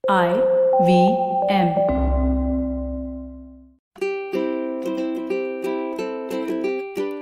IVM.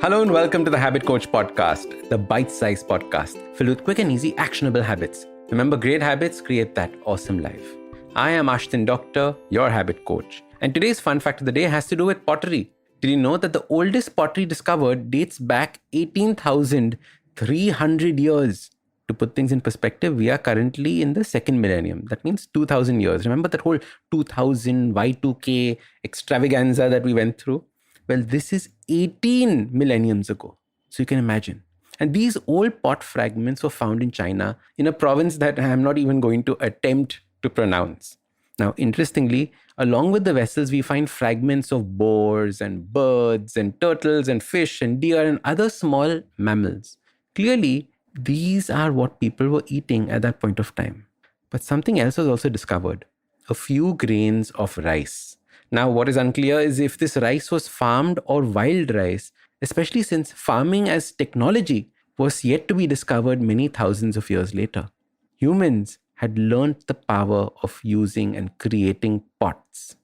Hello and welcome to the Habit Coach Podcast, the bite-sized podcast filled with quick and easy actionable habits. Remember, great habits create that awesome life. I am Ashdin Doctor, your habit coach. And today's fun fact of the day has to do with pottery. Did you know that the oldest pottery discovered dates back 18,300 years? To put things in perspective, we are currently in the second millennium. That means 2000 years. Remember that whole 2000 Y2K extravaganza that we went through? Well, this is 18 millenniums ago. So you can imagine. And these old pot fragments were found in China, in a province that I am not even going to attempt to pronounce. Now, interestingly, along with the vessels, we find fragments of boars and birds and turtles and fish and deer and other small mammals. Clearly, these are what people were eating at that point of time. But something else was also discovered: a few grains of rice. Now, what is unclear is if this rice was farmed or wild rice, especially since farming as technology was yet to be discovered many thousands of years later. Humans had learnt the power of using and creating pots.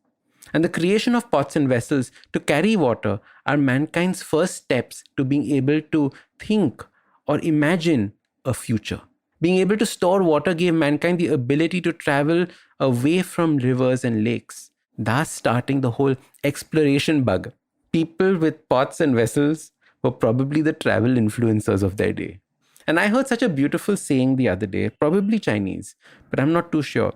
And the creation of pots and vessels to carry water are mankind's first steps to being able to think or imagine a future. Being able to store water gave mankind the ability to travel away from rivers and lakes, thus starting the whole exploration bug. People with pots and vessels were probably the travel influencers of their day. And I heard such a beautiful saying the other day, probably Chinese, but I'm not too sure.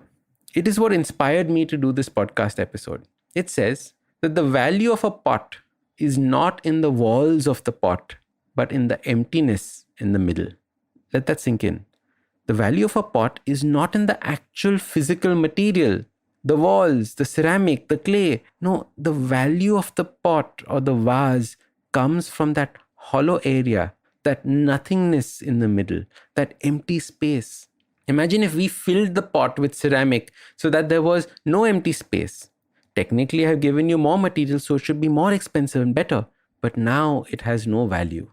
It is what inspired me to do this podcast episode. It says that the value of a pot is not in the walls of the pot, but in the emptiness in the middle. Let that sink in. The value of a pot is not in the actual physical material, the walls, the ceramic, the clay. No, the value of the pot or the vase comes from that hollow area, that nothingness in the middle, that empty space. Imagine if we filled the pot with ceramic so that there was no empty space. Technically, I have given you more material, so it should be more expensive and better. But now it has no value.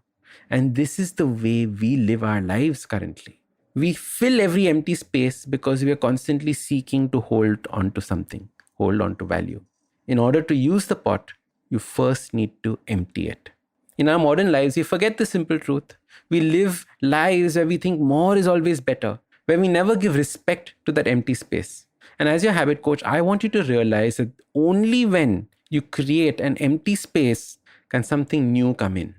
And this is the way we live our lives currently. We fill every empty space because we are constantly seeking to hold on to something, hold on to value. In order to use the pot, you first need to empty it. In our modern lives, we forget the simple truth. We live lives where we think more is always better, where we never give respect to that empty space. And as your habit coach, I want you to realize that only when you create an empty space can something new come in.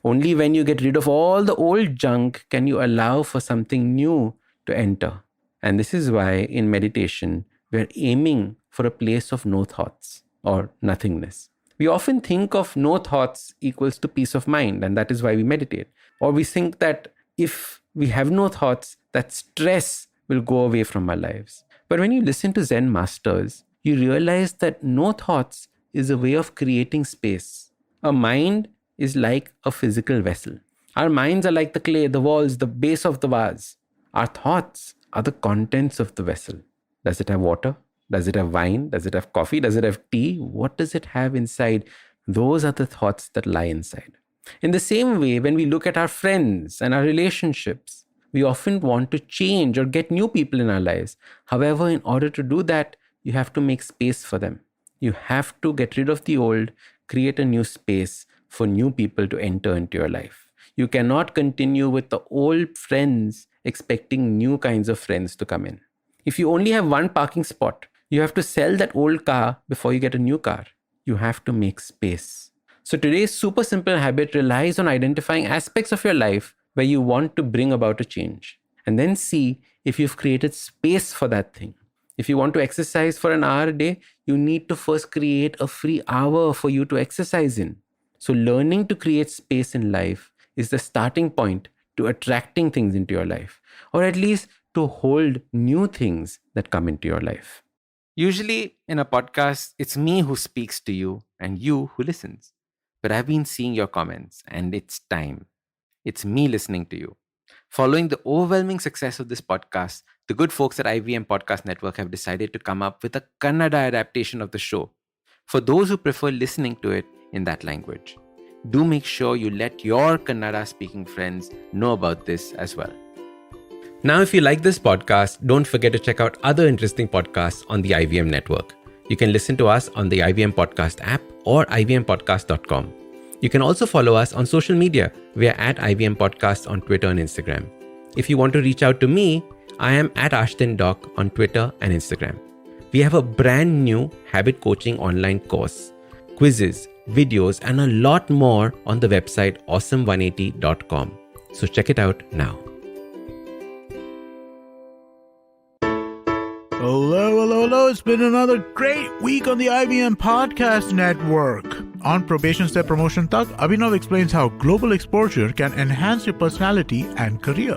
Only when you get rid of all the old junk can you allow for something new to enter. And this is why in meditation, we're aiming for a place of no thoughts or nothingness. We often think of no thoughts equals to peace of mind, and that is why we meditate. Or we think that if we have no thoughts, that stress will go away from our lives. But when you listen to Zen masters, you realize that no thoughts is a way of creating space. A mind is like a physical vessel. Our minds are like the clay, the walls, the base of the vase. Our thoughts are the contents of the vessel. Does it have water? Does it have wine? Does it have coffee? Does it have tea? What does it have inside? Those are the thoughts that lie inside. In the same way, when we look at our friends and our relationships, we often want to change or get new people in our lives. However, in order to do that, you have to make space for them. You have to get rid of the old, create a new space for new people to enter into your life. You cannot continue with the old friends expecting new kinds of friends to come in. If you only have one parking spot, you have to sell that old car before you get a new car. You have to make space. So today's super simple habit relies on identifying aspects of your life where you want to bring about a change. And then see if you've created space for that thing. If you want to exercise for an hour a day, you need to first create a free hour for you to exercise in. So learning to create space in life is the starting point to attracting things into your life, or at least to hold new things that come into your life. Usually in a podcast, it's me who speaks to you and you who listens. But I've been seeing your comments and it's time. It's me listening to you. Following the overwhelming success of this podcast, the good folks at IVM Podcast Network have decided to come up with a Kannada adaptation of the show for those who prefer listening to it in that language. Do make sure you let your Kannada speaking friends know about this as well. Now, if you like this podcast, don't forget to check out other interesting podcasts on the IVM network. You can listen to us on the IVM Podcast app or ivmpodcast.com. You can also follow us on social media. We are at IVM Podcast on Twitter and Instagram. If you want to reach out to me, I am at Ashdin Doc on Twitter and Instagram. We have a brand new habit coaching online course, quizzes, videos, and a lot more on the website awesome180.com. So check it out now. Hello. It's been another great week on the IVM Podcast Network. On Probation Step Promotion Tak, Abhinav explains how global exposure can enhance your personality and career.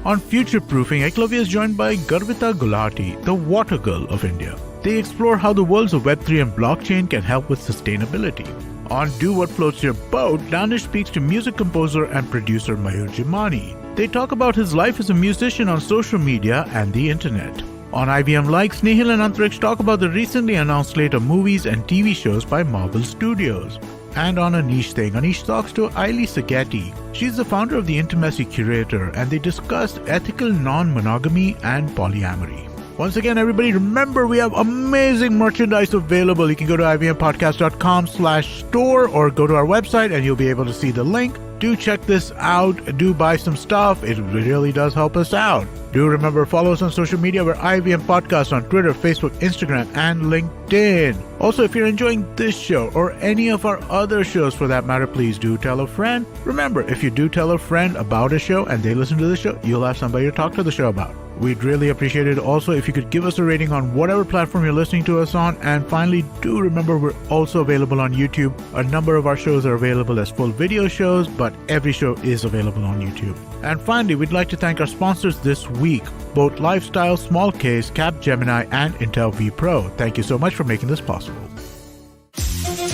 On Future Proofing, Eklavya is joined by Garvita Gulati, the water girl of India. They explore how the worlds of Web3 and blockchain can help with sustainability. On Do What Floats Your Boat, Danish speaks to music composer and producer Mayur Jimani. They talk about his life as a musician on social media and the internet. On IVM Likes, Nihil and Antariksh talk about the recently announced slate of movies and TV shows by Marvel Studios. And on Anish Thing, Anish talks to Aili Sageti. She's the founder of the Intimacy Curator, and they discussed ethical non-monogamy and polyamory. Once again, everybody, remember we have amazing merchandise available. You can go to ivmpodcast.com/store or go to our website and you'll be able to see the link. Do check this out. Do buy some stuff. It really does help us out. Do remember, follow us on social media. We're IVM Podcast on Twitter, Facebook, Instagram, and LinkedIn. Also, if you're enjoying this show or any of our other shows for that matter, please do tell a friend. Remember, if you do tell a friend about a show and they listen to the show, you'll have somebody to talk to the show about. We'd really appreciate it also if you could give us a rating on whatever platform you're listening to us on. And finally, do remember we're also available on YouTube. A number of our shows are available as full video shows, but every show is available on YouTube. And finally, we'd like to thank our sponsors this week, both Lifestyle, Small Case, Capgemini, and Intel vPro. Thank you so much for making this possible.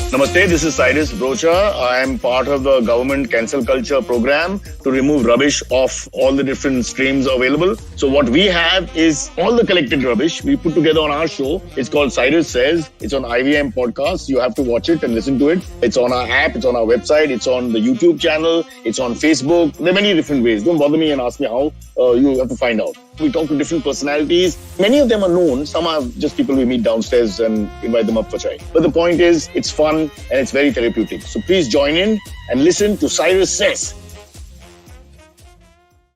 Namaste, this is Cyrus Brocha. I am part of the government cancel culture program to remove rubbish off all the different streams available. So what we have is all the collected rubbish we put together on our show. It's called Cyrus Says. It's on IVM Podcast. You have to watch it and listen to it. It's on our app. It's on our website. It's on the YouTube channel. It's on Facebook. There are many different ways. Don't bother me and ask me how. You have to find out. We talk to different personalities. Many of them are known. Some are just people we meet downstairs and invite them up for chai. But the point is, it's fun and it's very therapeutic. So please join in and listen to Cyrus Says.